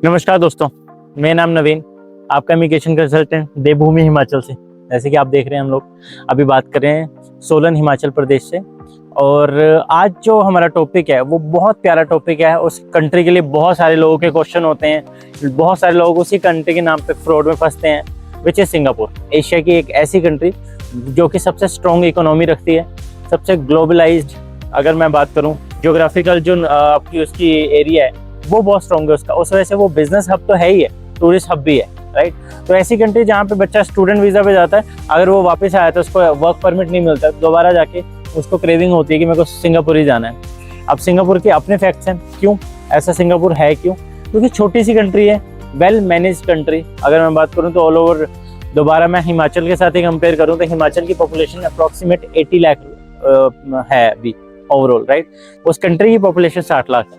नमस्कार दोस्तों, मेरा नाम नवीन, आपका इमिग्रेशन कंसल्टेंट देवभूमि हिमाचल से। जैसे कि आप देख रहे हैं हम लोग अभी बात कर रहे हैं सोलन हिमाचल प्रदेश से। और आज जो हमारा टॉपिक है वो बहुत प्यारा टॉपिक है। उस कंट्री के लिए बहुत सारे लोगों के क्वेश्चन होते हैं, बहुत सारे लोग उसी कंट्री के नाम पे फ्रॉड में फंसते हैं, विच इज़ सिंगापुर। एशिया की एक ऐसी कंट्री जो कि सबसे स्ट्रॉन्ग इकोनॉमी रखती है, सबसे ग्लोबलाइज्ड, अगर मैं बात करूँ जियोग्राफिकल जो आपकी उसकी एरिया है वो बहुत स्ट्रॉन्ग है उसका। उस वजह से वो बिजनेस हब तो है ही है, टूरिस्ट हब भी है, राइट। तो ऐसी कंट्री जहाँ पे बच्चा स्टूडेंट वीज़ा पे जाता है, अगर वो वापस आया तो उसको वर्क परमिट नहीं मिलता, दोबारा जाके उसको क्रेविंग होती है कि मेरे को सिंगापुर ही जाना है। अब सिंगापुर के अपने फैक्ट्स हैं, क्यों ऐसा सिंगापुर है, क्यों? क्योंकि छोटी सी कंट्री है, वेल मैनेज कंट्री। अगर मैं बात करूँ तो ऑल ओवर, दोबारा मैं हिमाचल के साथ ही कंपेयर करूँ तो हिमाचल की पॉपुलेशन अप्रॉक्सीमेट 80 लाख है अभी ओवरऑल, राइट। उस कंट्री की पॉपुलेशन 60 लाख है।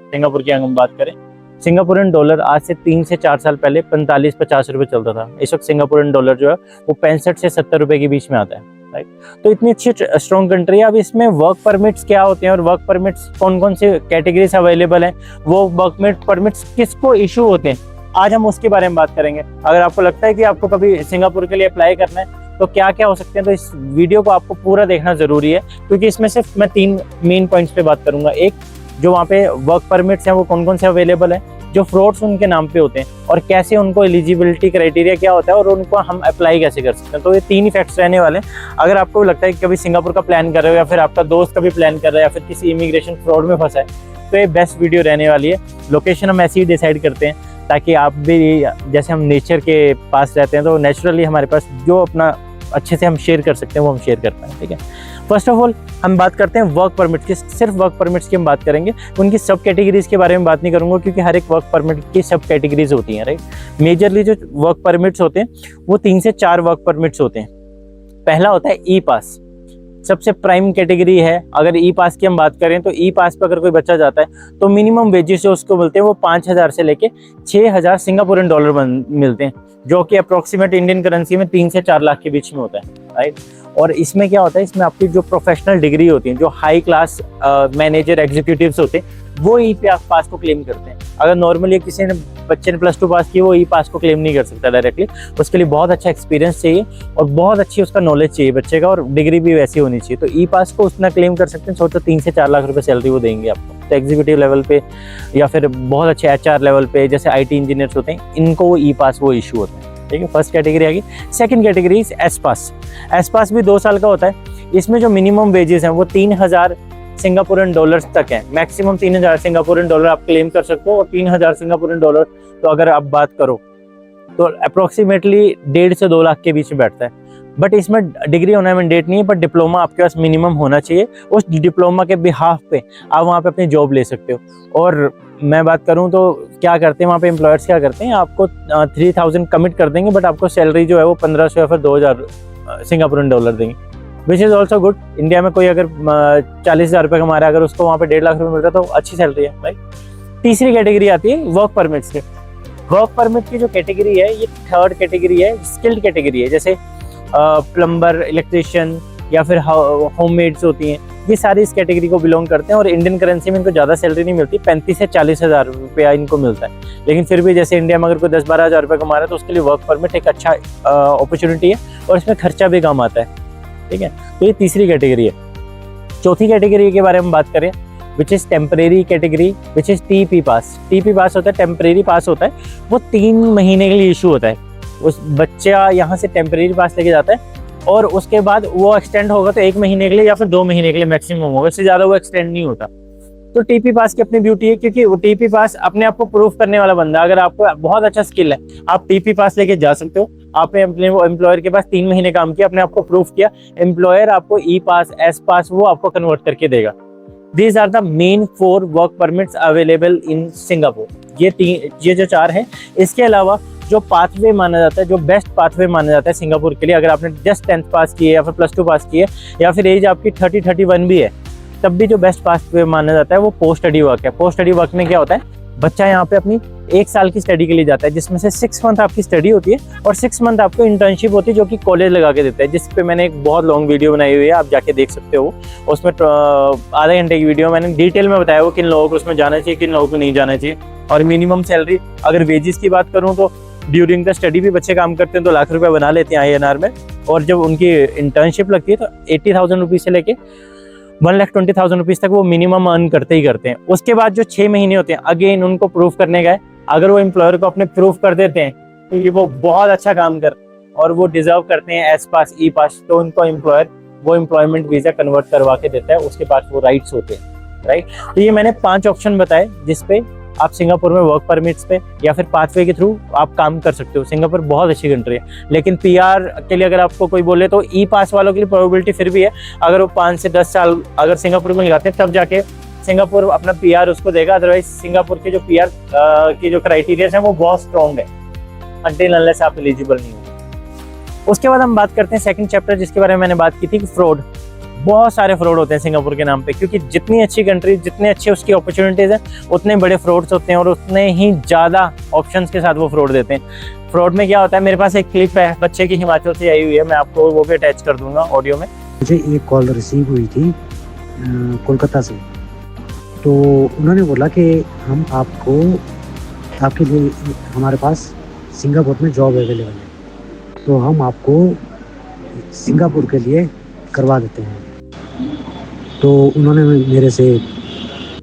सिंगापुर की अगर हम बात करें, सिंगापुरन डॉलर आज से 3 से 4 साल पहले 45-50 रुपए चलता था। इस वक्त सिंगापुरन डॉलर जो है वो 65 से 70 रुपए के बीच में आता है, राइट। तो इतनी अच्छी स्ट्रॉन्ग कंट्री है। अब इसमें वर्क परमिट्स क्या होते हैं और वर्क परमिट्स कौन कौन से कैटेगरीज अवेलेबल हैं, वो वर्क परमिट्स किसको इशू होते हैं, आज हम उसके बारे में बात करेंगे। अगर आपको लगता है कि आपको कभी सिंगापुर के लिए अप्लाई करना है तो क्या क्या हो सकते हैं, तो इस वीडियो को आपको पूरा देखना जरूरी है, क्योंकि इसमें सिर्फ मैं 3 मेन पॉइंट्स पे बात करूंगा। एक, जो वहाँ पे वर्क परमिट्स हैं वो कौन कौन से अवेलेबल हैं, जो फ्रॉड्स उनके नाम पे होते हैं और कैसे उनको एलिजिबिलिटी क्राइटेरिया क्या होता है और उनको हम अप्लाई कैसे कर सकते हैं। तो ये 3 ही फैक्ट्स रहने वाले हैं। अगर आपको लगता है कि कभी सिंगापुर का प्लान कर रहे हो या फिर आपका दोस्त कभी प्लान कर रहा है या फिर किसी इमिग्रेशन फ्रॉड में फंसा है, तो ये बेस्ट वीडियो रहने वाली है। लोकेशन हम ऐसे ही डिसाइड करते हैं ताकि आप भी, जैसे हम नेचर के पास रहते हैं तो नेचुरली हमारे पास जो अपना अच्छे से हम शेयर कर सकते हैं वो हम शेयर कर पाएँ, ठीक है। फर्स्ट ऑफ ऑल हम बात करते हैं वर्क परमिट की। सिर्फ वर्क परमिट्स की हम बात करेंगे, उनकी सब कैटेगरीज के बारे में बात नहीं करूंगा, क्योंकि हर एक वर्क परमिट की सब कैटेगरीज होती हैं, राइट। मेजरली जो वर्क परमिट्स होते हैं वो 3 से 4 वर्क परमिट्स होते हैं। पहला होता है ई पास, सबसे प्राइम कैटेगरी है। अगर ई पास की हम बात करें तो ई पास पर अगर कोई बच्चा जाता है तो मिनिमम वेजेस जो उसको मिलते हैं वो 5,000 से लेके 6,000 सिंगापुरन डॉलर मिलते हैं, जो कि अप्रोक्सीमेट इंडियन करेंसी में 3 से 4 लाख के बीच में होता है, राइट। और इसमें क्या होता है, इसमें आपकी जो प्रोफेशनल डिग्री होती है, जो हाई क्लास मैनेजर एग्जीक्यूटिव्स होते हैं, वो ई पास को क्लेम करते हैं। अगर नॉर्मली किसी ने बच्चे ने +2 पास की, वो ई पास को क्लेम नहीं कर सकता डायरेक्टली। उसके लिए बहुत अच्छा एक्सपीरियंस चाहिए और बहुत अच्छी उसका नॉलेज चाहिए बच्चे का, और डिग्री भी वैसी होनी चाहिए। तो ई पास को उतना क्लेम कर सकते हैं। सोचो 3 से 4 लाख रुपए सैलरी वो देंगे आपको। तो एग्जीक्यूटिव लेवल पे या फिर बहुत अच्छे HR लेवल पे, जैसे IT इंजीनियर्स होते हैं, इनको वो ई पास वो इशू होते हैं, ठीक है। फर्स्ट कैटेगरी आ गई। सेकंड कैटेगरी एस पास। एस पास भी 2 साल का होता है। इसमें जो मिनिमम वेजेस हैं वो 3,000 सिंगापुरन डॉलर्स तक है। मैक्सिमम 3,000 सिंगापुरन डॉलर आप क्लेम कर सकते हो, और 3,000 सिंगापुरन डॉलर तो अगर आप बात करो तो अप्रोक्सीमेटली 1.5 से 2 लाख के बीच में बैठता है। बट इसमें डिग्री होना मैंडेट नहीं है, बट डिप्लोमा आपके पास मिनिमम होना चाहिए। उस डिप्लोमा के बिहाफ पे आप वहाँ पे अपनी जॉब ले सकते हो। और मैं बात करूँ तो क्या करते हैं वहाँ पे एम्प्लॉयर्स, क्या करते हैं, आपको 3,000 कमिट कर देंगे, बट आपको सैलरी जो है वो 1,500 या फिर 2,000 सिंगापुरन डॉलर देंगे, which is also good. India में कोई अगर 40,000 रुपये कमा रहा है, अगर उसको वहाँ पे 1.5 लाख रुपये मिल रहा है तो अच्छी सैलरी है, राइट। तीसरी कैटेगरी आती है वर्क परमिट्स की। वर्क परमिट की जो कैटेगरी है ये थर्ड कैटेगरी है, स्किल्ड कैटेगरी है। जैसे प्लम्बर, इलेक्ट्रिशियन या फिर होममेड्स होती हैं, ये सारी इस कैटेगरी को बिलोंग करते हैं। और इंडियन करेंसी में इनको ज़्यादा सैलरी नहीं मिलती, 35 से 40,000 रुपया इनको मिलता है। लेकिन फिर भी जैसे इंडिया में अगर कोई 10-12 हज़ार रुपये कमा रहा है तो उसके लिए वर्क परमिट एक अच्छा अपॉर्चुनिटी है, और इसमें खर्चा भी कम आता है, ठीक है। तो ये तीसरी कैटेगरी है। चौथी कैटेगरी के बारे में बात करें, which is temporary category, which is TP pass. TP पास होता है, टेम्परेरी पास होता है, वो 3 महीने के लिए इशू होता है। उस बच्चा यहाँ से टेम्परेरी पास लेके जाता है और उसके बाद वो एक्सटेंड होगा तो 1 महीने के लिए या फिर 2 महीने के लिए मैक्सिमम होगा, इससे ज़्यादा वो एक्सटेंड नहीं होता। तो TP पास की अपनी ब्यूटी है, क्योंकि वो TP पास अपने आप को प्रूफ करने वाला बंदा, अगर आपको बहुत अच्छा स्किल है आप TP पास लेके जा सकते हो। आपने अपने एम्प्लॉयर के पास 3 महीने काम किया, अपने आप को प्रूफ किया, एम्प्लॉयर आपको ई पास, एस पास वो आपको कन्वर्ट करके देगा। These are the main 4 work permits available in Singapore. ये जो 4 हैं। इसके अलावा जो पाथवे माना जाता है, जो बेस्ट पाथवे माना जाता है सिंगापुर के लिए, अगर आपने जस्ट 10th पास की है या फिर +2 पास की है या फिर एज आपकी 30-31 भी है, तब भी जो बेस्ट पाथवे माना जाता है वो पोस्ट स्टडी वर्क है। पोस्ट स्टडी वर्क में क्या होता है, बच्चा यहाँ पे अपनी 1 साल की स्टडी के लिए जाता है, जिसमें से 6 मंथ आपकी स्टडी होती है और 6 मंथ आपको इंटर्नशिप होती है, जो कि कॉलेज लगा के देता है, जिस पे मैंने एक बहुत लॉन्ग वीडियो बनाई हुई है, आप जाके देख सकते हो। उसमें आधे घंटे की वीडियो मैंने डिटेल में बताया हो किन लोगों को उसमें जाना चाहिए, किन लोगों को नहीं जाना चाहिए। और मिनिमम सैलरी अगर वेजेस की बात करूँ तो ड्यूरिंग द स्टडी भी बच्चे काम करते हैं तो लाख रुपए बना लेते हैं INR में। और जब उनकी इंटर्नशिप लगती है तो 80,000 रुपीज़ से लेके 1,20,000 रुपीज़ तक वो मिनिमम अर्न करते ही करते हैं। उसके बाद जो 6 महीने होते हैं अगेन उनको प्रूफ करने का है। अगर वो एम्प्लॉयर को अपने प्रूफ कर देते हैं तो ये वो बहुत अच्छा काम कर और वो डिजर्व करते हैं एस पास ई पास, तो उनको एम्प्लॉयर वो एम्प्लॉयमेंट वीज़ा कन्वर्ट करवा के देता है, उसके पास वो राइट्स होते हैं, राइट। तो ये मैंने 5 ऑप्शन बताए जिसपे आप सिंगापुर में वर्क परमिट्स पे या फिर पाथवे के थ्रू आप काम कर सकते हो। सिंगापुर बहुत अच्छी कंट्री है, लेकिन PR के लिए अगर आपको कोई बोले तो ई पास वालों के लिए प्रोबेबिलिटी फिर भी है, अगर वो 5 से 10 साल अगर सिंगापुर में लगाते हैं तब जाके सिंगापुर अपना PR उसको देगा। अदरवाइज सिंगापुर के जो PR की जो क्राइटेरिया है वो बहुत स्ट्रॉन्ग है, अनटिल अनलेस आप एलिजिबल नहीं हो। उसके बाद हम बात करते हैं सेकंड चैप्टर जिसके बारे में मैंने बात की थी, फ्रॉड। बहुत सारे फ्रॉड होते हैं सिंगापुर के नाम पे, क्योंकि जितनी अच्छी कंट्री, जितने अच्छे उसकी अपॉर्चुनिटीज हैं, उतने बड़े फ्रॉड्स होते हैं और उतने ही ज़्यादा ऑप्शंस के साथ वो फ्रॉड देते हैं। फ्रॉड में क्या होता है, मेरे पास एक क्लिप है बच्चे की हिमाचल से आई हुई है, मैं आपको वो भी अटैच कर दूंगा ऑडियो में। मुझे एक कॉल रिसीव हुई थी कोलकाता से, तो उन्होंने बोला कि हम आपको, आपके लिए हमारे पास सिंगापुर में जॉब अवेलेबल है, तो हम आपको सिंगापुर के लिए करवा देते हैं। तो उन्होंने मेरे से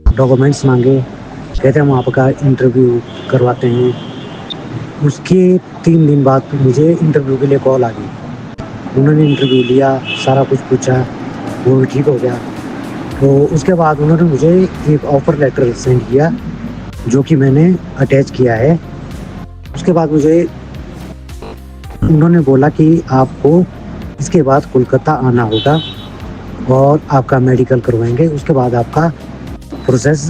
डॉक्यूमेंट्स मांगे, कहते हम आपका इंटरव्यू करवाते हैं। उसके 3 दिन बाद मुझे इंटरव्यू के लिए कॉल आ गई। उन्होंने इंटरव्यू लिया, सारा कुछ पूछा, वो भी ठीक हो गया। तो उसके बाद उन्होंने मुझे एक ऑफ़र लेटर सेंड किया जो कि मैंने अटैच किया है। उसके बाद मुझे उन्होंने बोला कि आपको इसके बाद कोलकाता आना होगा और आपका मेडिकल करवाएंगे, उसके बाद आपका प्रोसेस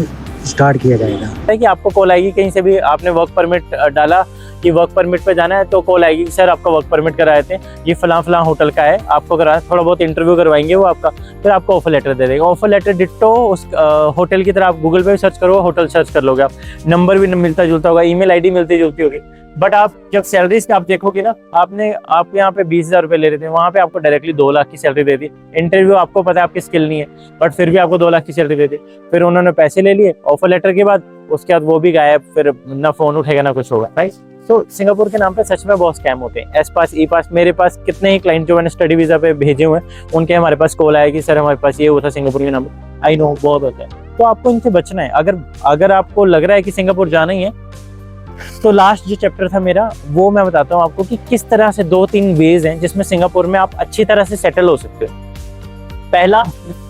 स्टार्ट किया जाएगा। है कि आपको कॉल आएगी, कहीं से भी आपने वर्क परमिट डाला कि वर्क परमिट पे जाना है तो कॉल आएगी, सर आपका वर्क परमिट कराए थे, ये फलां होटल का है, आपको करा, थोड़ा बहुत इंटरव्यू करवाएंगे वो आपका, फिर आपको ऑफर लेटर दे देगा। ऑफर लेटर डिट्टो उस होटल की तरह आप गूगल पे भी सर्च करो, होटल सर्च कर लोगे आप, नंबर भी मिलता जुलता होगा, ईमेल ID मिलती जुलती होगी। बट आप जब सैलरीज आप देखोगे ना, आप यहाँ पे 20,000 रुपये ले रहे थे, वहाँ पे आपको डायरेक्टली 2 लाख की सैलरी दे दी। इंटरव्यू आपको पता है आपकी स्किल नहीं है, बट फिर भी आपको 2 लाख की सैलरी दे दी। फिर उन्होंने पैसे ले लिए ऑफर लेटर के बाद, उसके बाद वो भी गायब, फिर ना फोन उठेगा ना कुछ होगा, राइट। तो सिंगापुर के नाम पे सच में बहुत स्कैम होते हैं। एस पास ई पास, मेरे पास कितने ही क्लाइंट जो मैंने स्टडी वीजा पे भेजे हुए हैं, उनके हमारे पास कॉल आया कि सर हमारे पास ये हुआ था सिंगापुर के नाम पे। आई नो बहुत होता है, तो आपको इनसे बचना है। अगर आपको लग रहा है कि सिंगापुर जाना ही है, तो लास्ट जो चैप्टर था मेरा वो मैं बताता हूँ आपको कि किस तरह से 2-3 वेज हैं जिसमें सिंगापुर में आप अच्छी तरह से सेटल हो सकते हो। पहला,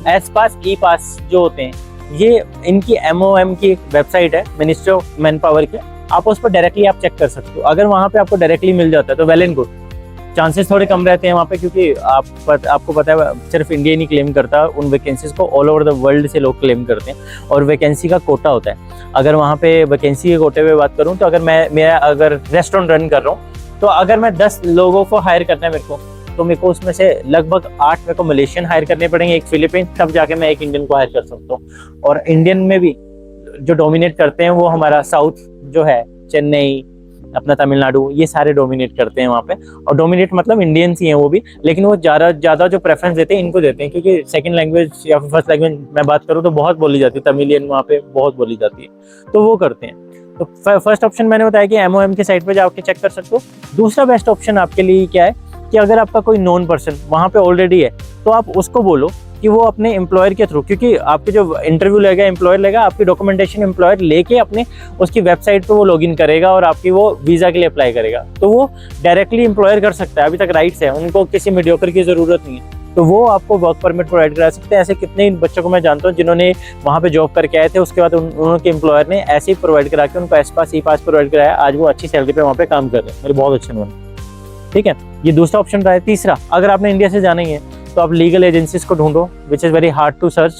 एस पास ई पास जो होते हैं, ये इनकी MOM की एक वेबसाइट है, मिनिस्ट्री ऑफ मैन पावर की, आप उस पर डायरेक्टली आप चेक कर सकते हो। अगर वहाँ पे आपको डायरेक्टली मिल जाता है तो वेल एंड गुड, चांसेस थोड़े कम रहते हैं वहाँ पे, क्योंकि आपको पता है सिर्फ इंडिया नहीं क्लेम करता, उन वैकेंसीज को ऑल ओवर द वर्ल्ड से लोग क्लेम करते हैं और वैकेंसी का कोटा होता है। अगर वहाँ पे वैकेंसी के कोटे पे बात करूँ तो अगर मैं अगर रेस्टोरेंट रन कर रहा हूँ, तो अगर मैं 10 लोगों को हायर करना है मेरे को, तो मेरे को उसमें से लगभग 8 मेरे को मलेशियन हायर करने पड़ेंगे, एक फिलीपीन, तब जाके मैं एक इंडियन को हायर कर सकता हूँ। और इंडियन में भी जो डोमिनेट करते हैं वो हमारा साउथ जो है, चेन्नई, अपना तमिलनाडु, ये सारे डोमिनेट करते हैं वहाँ पे। और डोमिनेट मतलब इंडियंस ही हैं वो भी, लेकिन वो ज़्यादा जो प्रेफरेंस देते हैं इनको देते हैं, क्योंकि सेकंड लैंग्वेज या फिर फर्स्ट लैंग्वेज मैं बात करूँ तो बहुत बोली जाती है, तमिलियन वहाँ पे बहुत बोली जाती है, तो वो करते हैं। तो फर्स्ट ऑप्शन मैंने बताया कि MOM की साइट पर जाके चेक कर सकते हो। दूसरा बेस्ट ऑप्शन आपके लिए क्या है कि अगर आपका कोई नॉन पर्सन वहाँ पे ऑलरेडी है, तो आप उसको बोलो कि वो अपने एम्प्लॉयर के थ्रू, क्योंकि आपके जो इंटरव्यू लेगा एम्प्लॉयर लेगा, आपकी डॉक्यूमेंटेशन एम्प्लॉयर लेके अपने उसकी वेबसाइट पे वो लॉगिन करेगा और आपकी वो वीज़ा के लिए अप्लाई करेगा, तो वो डायरेक्टली एम्प्लॉयर कर सकता है। अभी तक राइट्स है, उनको किसी मीडियोकर की ज़रूरत नहीं है, तो वो आपको वर्क परमिट प्रोवाइड करा सकते हैं। ऐसे कितने बच्चों को मैं जानता हूँ जिन्होंने वहाँ पे जॉब करके आए थे, उसके बाद उनके एम्प्लॉयर ने ऐसे ही प्रोवाइड करा के उनको एस पास ई पास प्रोवाइड कराया, आज वो अच्छी सैलरी पे वहाँ पे काम कर रहे हैं, मेरे बहुत अच्छे लोग। ठीक है, ये दूसरा ऑप्शन रहा है। तीसरा, अगर आपने इंडिया से जाना ही है तो आप लीगल एजेंसीज को ढूंढो, which is very hard to search.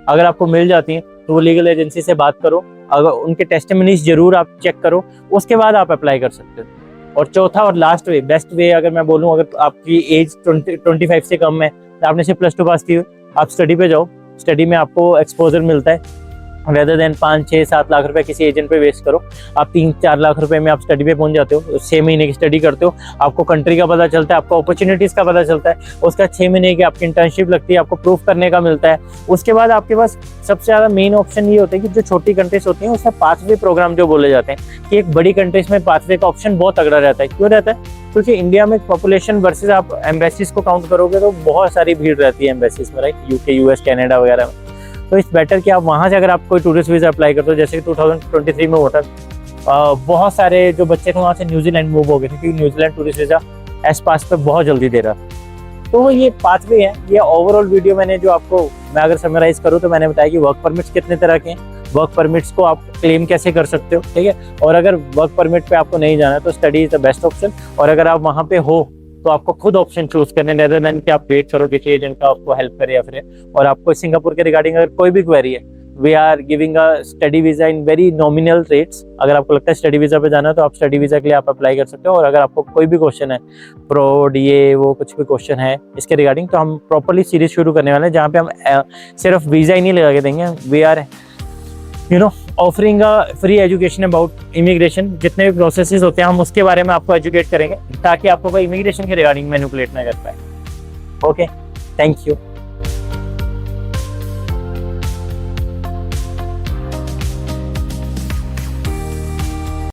अगर आपको मिल जाती हैं तो वो लीगल एजेंसी से बात करो, अगर उनके टेस्टिमनीज जरूर आप चेक करो, उसके बाद आप अप्लाई कर सकते हो। और चौथा और लास्ट वे, बेस्ट वे अगर मैं बोलूँ, अगर आपकी एज 25 से कम है, आपने सिर्फ +2 पास की हो, आप स्टडी पे जाओ, स्टडी में आपको एक्सपोजर मिलता है, रेदर देन 5-6-7 लाख रुपए किसी एजेंट पे वेस्ट करो। आप 3-4 लाख रुपए में आप स्टडी पे पहुंच जाते हो, 6 महीने की स्टडी करते हो, आपको कंट्री का पता चलता है, आपको अपॉर्चुनिटीज़ का पता चलता है, उसका 6 महीने की आपकी इंटर्नशिप लगती है, आपको प्रूफ करने का मिलता है। उसके बाद आपके पास सबसे ज़्यादा मेन ऑप्शन ये होता है कि जो छोटी कंट्रीज होती हैं उसमें पाथवे प्रोग्राम जो बोले जाते हैं, कि एक बड़ी कंट्रीज में पाथवे का ऑप्शन बहुत तगड़ा रहता है। क्यों रहता है? क्योंकि इंडिया में पॉपुलेशन वर्सेस आप एम्बेसीज को काउंट करोगे तो बहुत सारी भीड़ रहती है एम्बेसीज में, राइट, यूके, यूएस, कनाडा वगैरह में। तो इट्स बेटर कि आप वहाँ से अगर आप कोई टूरिस्ट वीज़ा अप्लाई करते हो, जैसे कि 2023 में हुआ था, बहुत सारे जो बच्चे थे वहाँ से न्यूजीलैंड मूव हो गए थे, क्योंकि न्यूजीलैंड टूरिस्ट वीज़ा एस पास पे बहुत जल्दी दे रहा। तो ये पाथवे है। ये ओवरऑल वीडियो मैंने जो आपको, मैं अगर समराइज करूँ तो मैंने बताया कि वर्क परमिट्स कितने तरह के हैं, वर्क परमिट्स को आप क्लेम कैसे कर सकते हो, ठीक है। और अगर वर्क परमिट पे आपको नहीं जाना तो study is the best option. और अगर आप वहाँ पे हो तो आपको खुद ऑप्शन चूज करने, रेदर देन कि आप वेट करो किसी एजेंट का आपको हेल्प करे या फिर। और आपको सिंगापुर के रिगार्डिंग अगर कोई भी क्वेरी है, we are giving a study visa in very nominal rates. अगर आपको लगता है स्टडी वीजा पे जाना है तो आप स्टडी वीजा के लिए आप अप्लाई कर सकते हो। और अगर आपको कोई भी क्वेश्चन है, फ्रॉड, ये वो कुछ भी क्वेश्चन है इसके रिगार्डिंग, तो हम प्रॉपर्ली सीरीज शुरू करने वाले हैं जहाँ पे हम सिर्फ वीजा ही नहीं लगा के देंगे, we are offering a free education about immigration. जितने भी प्रोसेसेस होते हैं हम उसके बारे में आपको एजुकेट करेंगे, ताकि आपको कोई इमिग्रेशन के रिगार्डिंग मैनिपुलेट ना कर पाए। Okay, thank you.